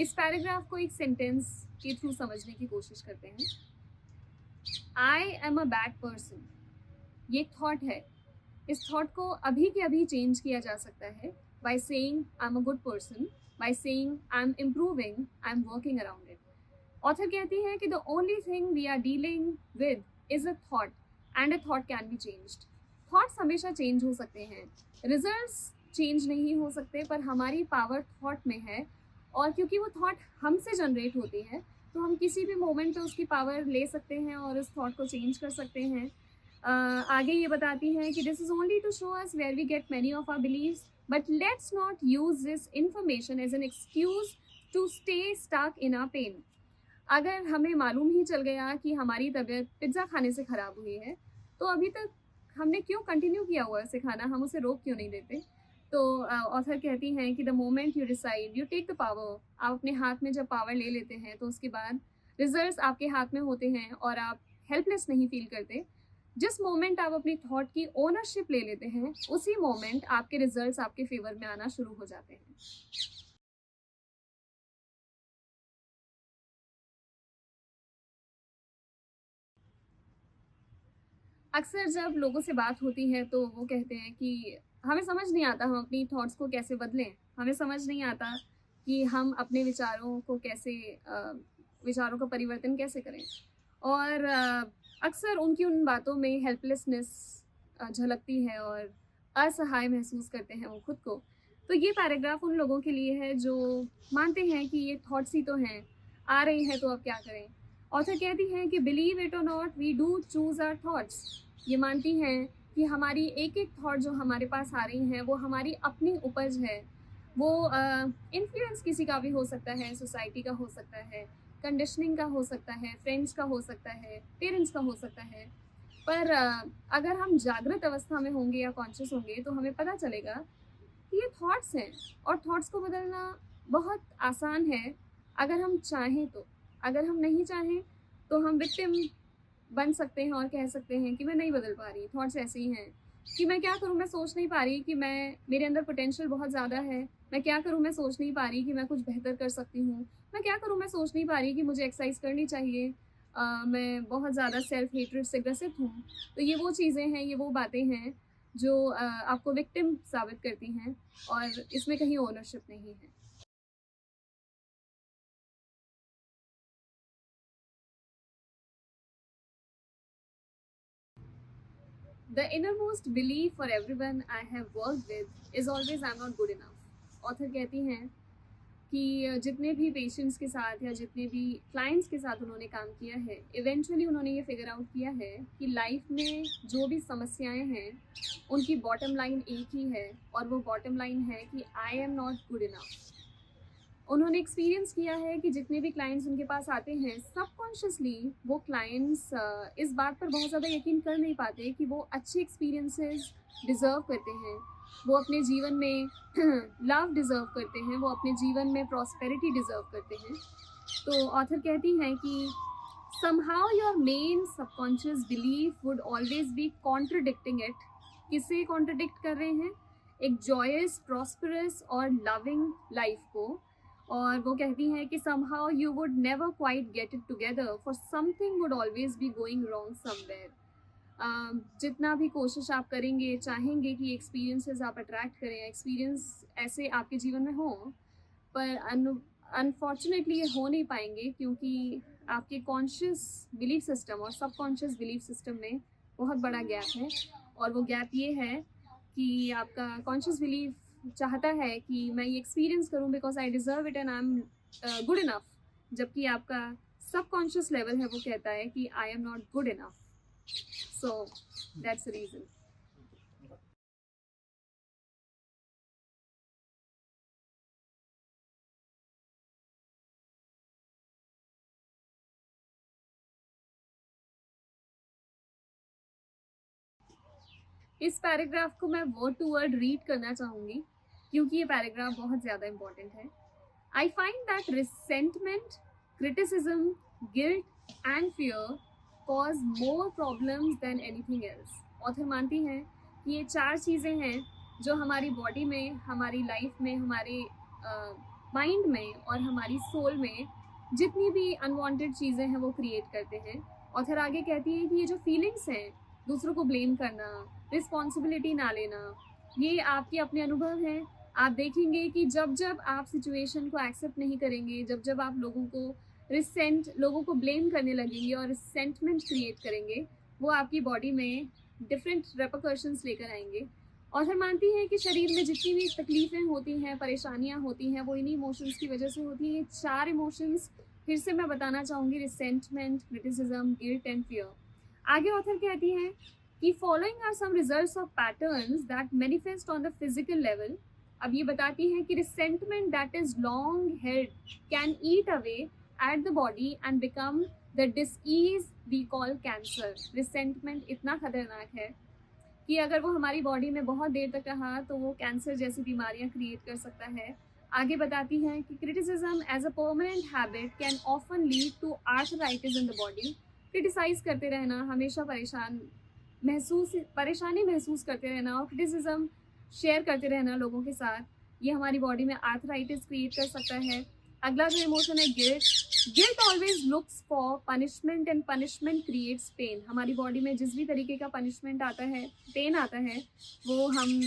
इस पैराग्राफ को एक सेंटेंस के थ्रू समझने की कोशिश करते हैं। आई एम अ बैड पर्सन, ये थॉट है। इस थॉट को अभी के अभी चेंज किया जा सकता है by saying I am a good person, by saying I am improving, I am working around it. Author कहती है कि the only thing we are dealing with is a thought and a thought can be changed. Thoughts हमेशा change हो सकते हैं, results change नहीं हो सकते, पर हमारी पावर थॉट में है। और क्योंकि वो थॉट हमसे जनरेट होती है, तो हम किसी भी मोमेंट पे उसकी पावर ले सकते हैं और उस थॉट को चेंज कर सकते हैं। आगे ये बताती हैं कि this is only to show us where we get many of our beliefs, but let's not use this information as an excuse to stay stuck in our pain. अगर हमें मालूम ही चल गया कि हमारी तबीयत पिज्ज़ा खाने से ख़राब हुई है, तो अभी तक हमने क्यों कंटिन्यू किया हुआ उसे खाना, हम उसे रोक क्यों नहीं देते। तो ऑथर कहती हैं कि the moment you decide you take the power, आप अपने हाथ में जब पावर ले लेते हैं तो उसके बाद रिजल्ट्स आपके हाथ में होते हैं और आप हेल्पलेस नहीं फील करते। जिस मोमेंट आप अपनी थॉट की ओनरशिप ले लेते हैं, उसी मोमेंट आपके रिजल्ट्स आपके फेवर में आना शुरू हो जाते हैं। अक्सर जब लोगों से बात होती है तो वो कहते हैं कि हमें समझ नहीं आता हम अपनी थॉट्स को कैसे बदलें, हमें समझ नहीं आता कि हम अपने विचारों को कैसे विचारों का परिवर्तन कैसे करें। और अक्सर उनकी उन बातों में हेल्पलेसनेस झलकती है और असहाय महसूस करते हैं वो खुद को। तो ये पैराग्राफ उन लोगों के लिए है जो मानते हैं कि ये थॉट्स ही तो हैं, आ रही हैं तो अब क्या करें। ऑथर कहती हैं कि believe it or not we do choose our thoughts. ये मानती हैं कि हमारी एक एक थॉट जो हमारे पास आ रही हैं वो हमारी अपनी उपज है। वो इन्फ्लुएंस किसी का भी हो सकता है, सोसाइटी का हो सकता है, कंडीशनिंग का हो सकता है, फ्रेंड्स का हो सकता है, पेरेंट्स का हो सकता है। पर अगर हम जागृत अवस्था में होंगे या कॉन्शियस होंगे तो हमें पता चलेगा कि ये थॉट्स हैं और थॉट्स को बदलना बहुत आसान है अगर हम चाहें तो। अगर हम नहीं चाहें तो हम विक्टिम बन सकते हैं और कह सकते हैं कि मैं नहीं बदल पा रही, थॉट्स ऐसे ही हैं, कि मैं क्या करूँ, मैं सोच नहीं पा रही कि मैं मेरे अंदर पोटेंशियल बहुत ज़्यादा है, मैं क्या करूँ, मैं सोच नहीं पा रही कि मैं कुछ बेहतर कर सकती हूँ, मैं क्या करूँ, मैं सोच नहीं पा रही कि मुझे एक्सरसाइज करनी चाहिए, मैं बहुत ज़्यादा सेल्फ हेट्रेड से ग्रसित हूँ। तो ये वो चीज़ें हैं, ये वो बातें हैं जो आपको विक्टिम साबित करती हैं और इसमें कहीं ओनरशिप नहीं है। The innermost belief for everyone I have worked with is always I'm not good enough. Author कहती हैं कि जितने भी पेशेंट्स के साथ या जितने भी क्लाइंट्स के साथ उन्होंने काम किया है, इवेंचुअली उन्होंने ये फिगर आउट किया है कि लाइफ में जो भी समस्याएं हैं उनकी बॉटम लाइन एक ही है, और वो बॉटम लाइन है कि I am not good enough. उन्होंने एक्सपीरियंस किया है कि जितने भी क्लाइंट्स उनके पास आते हैं, सबकॉन्शियसली वो क्लाइंट्स इस बात पर बहुत ज़्यादा यकीन कर नहीं पाते कि वो अच्छे एक्सपीरियंसेस डिज़र्व करते हैं, वो अपने जीवन में लव डिज़र्व करते हैं, वो अपने जीवन में प्रॉस्पेरिटी डिज़र्व करते हैं। तो ऑथर कहती हैं कि somehow your main subconscious belief would always be contradicting it। किसे कॉन्ट्रडिक्ट कर रहे हैं? एक जॉयस, प्रॉस्परस और लविंग लाइफ को। और वो कहती हैं कि somehow you would never quite get it together for something would always be going wrong somewhere। जितना भी कोशिश आप करेंगे, चाहेंगे कि एक्सपीरियंसेस आप अट्रैक्ट करें, एक्सपीरियंस ऐसे आपके जीवन में हों, पर अनफॉर्चुनेटली ये हो नहीं पाएंगे क्योंकि आपके कॉन्शियस बिलीफ सिस्टम और सबकॉन्शियस बिलीफ सिस्टम में बहुत बड़ा गैप है। और वो गैप ये है कि आपका कॉन्शियस बिलीफ चाहता है कि मैं ये एक्सपीरियंस करूं because I deserve it and I am good enough, जबकि आपका सबकॉन्शियस लेवल है वो कहता है कि I am not good enough. So that's the reason. इस पैराग्राफ को मैं वर्ड टू वर्ड रीड करना चाहूँगी क्योंकि ये पैराग्राफ बहुत ज़्यादा इम्पॉर्टेंट है। I find that resentment, criticism, guilt and fear cause more problems than anything else। Author मानती हैं कि ये चार चीज़ें हैं जो हमारी बॉडी में, हमारी लाइफ में, हमारे माइंड में और हमारी सोल में जितनी भी अनवांटेड चीज़ें हैं वो क्रिएट करते हैं। ऑथर आगे कहती है कि ये जो फीलिंग्स हैं, दूसरों को ब्लेम करना, रिस्पॉन्सिबिलिटी ना लेना, ये आपके अपने अनुभव हैं। आप देखेंगे कि जब जब आप सिचुएशन को एक्सेप्ट नहीं करेंगे, जब जब आप लोगों को ब्लेम करने लगेंगे और रिसेंटमेंट क्रिएट करेंगे, वो आपकी बॉडी में डिफरेंट रेपरकशंस लेकर आएंगे। ऑथर मानती है कि शरीर में जितनी भी तकलीफ़ें होती हैं, परेशानियां होती हैं, वो इन्हीं इमोशंस की वजह से होती हैं। ये 4 इमोशंस फिर से मैं बताना चाहूँगी: resentment, criticism, guilt and fear. आगे ऑथर कहती है कि following are some results of patterns that manifest on the physical level. अब ये बताती है कि resentment that is long held can eat away at the body and become the disease we call cancer. Resentment इतना खतरनाक है कि अगर वो हमारी बॉडी में बहुत देर तक रहा तो वो कैंसर जैसी बीमारियां क्रिएट कर सकता है। आगे बताती है कि criticism as a permanent habit can often lead to arthritis in the body. Criticize करते रहना, हमेशा परेशानी महसूस करते रहना और क्रिटिसिज्म शेयर करते रहना लोगों के साथ, ये हमारी बॉडी में आर्थराइटिस क्रिएट कर सकता है। अगला जो इमोशन है guilt. Guilt always looks for punishment and punishment creates pain. हमारी बॉडी में जिस भी तरीके का पनिशमेंट आता है, पेन आता है, वो हम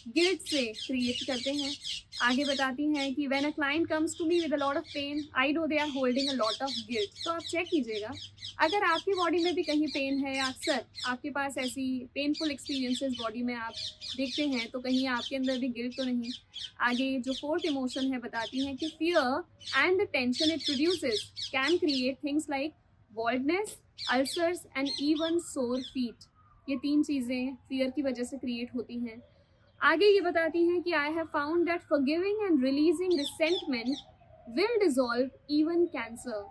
गिल्ट से क्रिएट करते हैं। आगे बताती हैं कि when a client comes to me with a lot of pain, I know they are holding a lot of guilt. तो आप चेक कीजिएगा, अगर आपकी बॉडी में भी कहीं पेन है, अक्सर आपके पास ऐसी पेनफुल एक्सपीरियंसेस बॉडी में आप देखते हैं, तो कहीं आपके अंदर भी गिल्ट तो नहीं। आगे जो 4th इमोशन है बताती हैं कि fear and the tension it produces can create things like baldness, ulcers and even sore feet. ये 3 चीज़ें फियर की वजह से क्रिएट होती हैं। आगे ये बताती हैं कि I have found that forgiving and releasing resentment will dissolve even cancer.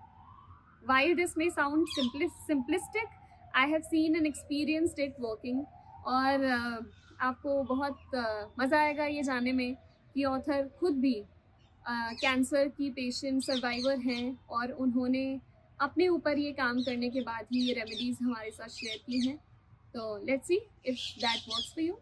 While this may sound simplistic, I have seen and experienced it working। और आपको बहुत मज़ा आएगा ये जानने में कि ऑथर खुद भी कैंसर की पेशेंट सर्वाइवर हैं और उन्होंने अपने ऊपर ये काम करने के बाद ही ये रेमेडीज़ हमारे साथ शेयर की हैं। तो let's see if that works for you.